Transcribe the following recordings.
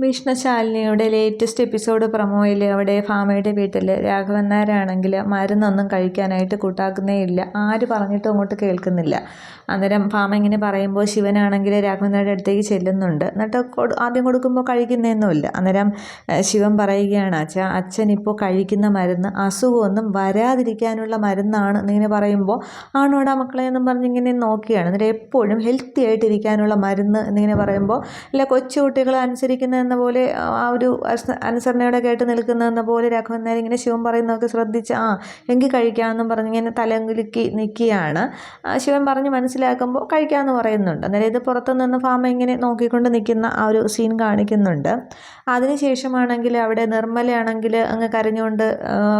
ഭീഷ്മശാലിനിയുടെ latest episode പ്രൊമോയിൽ അവിടെ ഭാമയുടെ വീട്ടിൽ രാഘവൻ നായരാണെങ്കിൽ മരുന്നൊന്നും കഴിക്കാനായിട്ട് കൂട്ടാക്കുന്നേ ഇല്ല. ആര് പറഞ്ഞിട്ടും അങ്ങോട്ട് കേൾക്കുന്നില്ല. അന്നേരം ഭാമ ഇങ്ങനെ പറയുമ്പോൾ ശിവനാണെങ്കിൽ രാഘവൻ നായരുടെ അടുത്തേക്ക് ചെല്ലുന്നുണ്ട്. എന്നിട്ട് ആദ്യം കൊടുക്കുമ്പോൾ കഴിക്കുന്നതൊന്നുമില്ല. അന്നേരം ശിവൻ പറയുകയാണ്, അച്ഛൻ ഇപ്പോൾ കഴിക്കുന്ന മരുന്ന് അസുഖമൊന്നും വരാതിരിക്കാനുള്ള മരുന്നാണ് എന്നിങ്ങനെ പറയുമ്പോൾ ആണോടാ മക്കളെ എന്നും പറഞ്ഞിങ്ങനെ നോക്കിയാണ്. അന്നേരം എപ്പോഴും ഹെൽത്തി ആയിട്ടിരിക്കാനുള്ള മരുന്ന് എന്നിങ്ങനെ പറയുമ്പോൾ അല്ല കൊച്ചുകുട്ടികൾ അനുസരിക്കുന്ന എന്ന പോലെ ആ ഒരു അനുസരണയോടെ കേട്ട് നിൽക്കുന്നതെന്ന പോലെ രാഘവൻ നായർ ഇങ്ങനെ ശിവൻ പറയുന്നതൊക്കെ ശ്രദ്ധിച്ച് എങ്കിൽ കഴിക്കാമെന്നും പറഞ്ഞിങ്ങനെ തലകുലുക്കി നിൽക്കുകയാണ്. ശിവൻ പറഞ്ഞ് മനസ്സിലാക്കുമ്പോൾ കഴിക്കാമെന്ന് പറയുന്നുണ്ട്. അന്നേരം ഇത് പുറത്തുനിന്ന് ഭാമ ഇങ്ങനെ നോക്കിക്കൊണ്ട് നിൽക്കുന്ന ആ ഒരു സീൻ കാണിക്കുന്നുണ്ട്. അതിനുശേഷമാണെങ്കിൽ അവിടെ നിർമ്മലയാണെങ്കിൽ അങ്ങ് കരഞ്ഞുകൊണ്ട്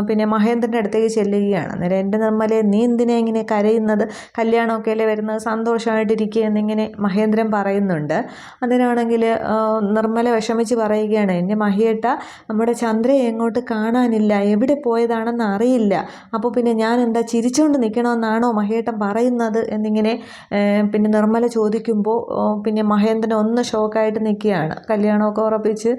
പിന്നെ മഹേന്ദ്രൻ്റെ അടുത്തേക്ക് ചെല്ലുകയാണ്. അന്നേരം എൻ്റെ നിർമ്മലയെ നീ എന്തിനാ ഇങ്ങനെ കരയുന്നത്, കല്യാണമൊക്കെ അല്ലേ വരുന്നത്, സന്തോഷമായിട്ടിരിക്കുക എന്നിങ്ങനെ മഹേന്ദ്രൻ പറയുന്നുണ്ട്. അതിനാണെങ്കിൽ നിർമ്മല വിഷമിച്ച് പറയുകയാണ്, എൻ്റെ മഹിയേട്ട നമ്മുടെ ചന്ദ്രയെ എങ്ങോട്ട് കാണാനില്ല, എവിടെ പോയതാണെന്ന് അറിയില്ല, അപ്പോൾ പിന്നെ ഞാൻ എന്താ ചിരിച്ചുകൊണ്ട് നിൽക്കണമെന്നാണോ മഹിയേട്ടൻ പറയുന്നത് എന്നിങ്ങനെ പിന്നെ നിർമ്മല ചോദിക്കുമ്പോൾ പിന്നെ മഹേന്ദ്രൻ ഒന്ന് ഷോക്കായിട്ട് നിൽക്കുകയാണ്. കല്യാണമൊക്കെ ഉറപ്പിച്ച്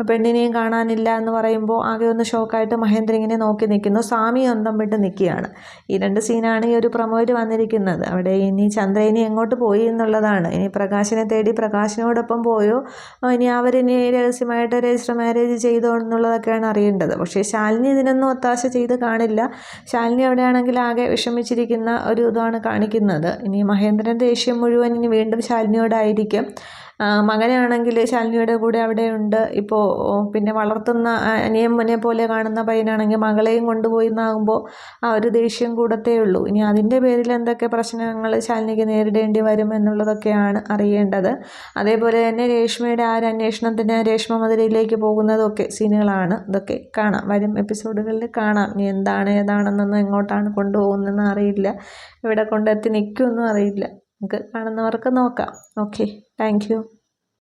പെണ്ണിനെയും കാണാനില്ല എന്ന് പറയുമ്പോൾ ആകെ ഒന്ന് ഷോക്കായിട്ട് മഹേന്ദ്രൻ ഇങ്ങനെ നോക്കി നിൽക്കുന്നു. സ്വാമി അന്തം വിട്ട് നിൽക്കുകയാണ്. ഈ രണ്ട് സീനാണ് ഈ ഒരു പ്രൊമോയിൽ വന്നിരിക്കുന്നത്. അവിടെ ഇനി ചന്ദ്ര ഇനി എങ്ങോട്ട് പോയി എന്നുള്ളതാണ്. ഇനി പ്രകാശിനെ തേടി പ്രകാശിനോടൊപ്പം പോയോ, ഇനി അവരിനി രഹസ്യമായിട്ട് രജിസ്റ്റർ മാരേജ് ചെയ്തോ എന്നുള്ളതൊക്കെയാണ് അറിയേണ്ടത്. പക്ഷേ ശാലിനി ഇതിനൊന്നും ഒത്താശ ചെയ്ത് കാണില്ല. ശാലിനി അവിടെയാണെങ്കിൽ ആകെ വിഷമിച്ചിരിക്കുന്ന ഒരു ഇതാണ് കാണിക്കുന്നത്. ഇനി മഹേന്ദ്രൻ്റെ ദേഷ്യം മുഴുവൻ ഇനി വീണ്ടും ശാലിനിയോടായിരിക്കും. മകനാണെങ്കിൽ ശാലിനിയുടെ കൂടെ അവിടെയുണ്ട്. ഇപ്പോൾ പിന്നെ വളർത്തുന്ന അനിയമ്മനെ പോലെ കാണുന്ന പയ്യനാണെങ്കിൽ മകളെയും കൊണ്ടുപോയി എന്നാകുമ്പോൾ ആ ഒരു ദേഷ്യം കൂടത്തേ ഉള്ളൂ. ഇനി അതിൻ്റെ പേരിൽ എന്തൊക്കെ പ്രശ്നങ്ങൾ ശാലിനിക്ക് നേരിടേണ്ടി വരും എന്നുള്ളതൊക്കെയാണ് അറിയേണ്ടത്. അതേപോലെ തന്നെ രേഷ്മയുടെ ആ ഒരു അന്വേഷണത്തിന് രേഷ്മ മധുരയിലേക്ക് പോകുന്നതൊക്കെ സീനുകളാണ്. ഇതൊക്കെ കാണാം, വരും എപ്പിസോഡുകളിൽ കാണാം. ഇനി എന്താണ് ഏതാണെന്നൊന്നും എങ്ങോട്ടാണ് കൊണ്ടുപോകുന്നതെന്ന് അറിയില്ല, ഇവിടെ കൊണ്ടെത്തി നിൽക്കുമെന്നും അറിയില്ല. നമുക്ക് കാണുന്നവർക്ക് നോക്കാം. Okay, thank you.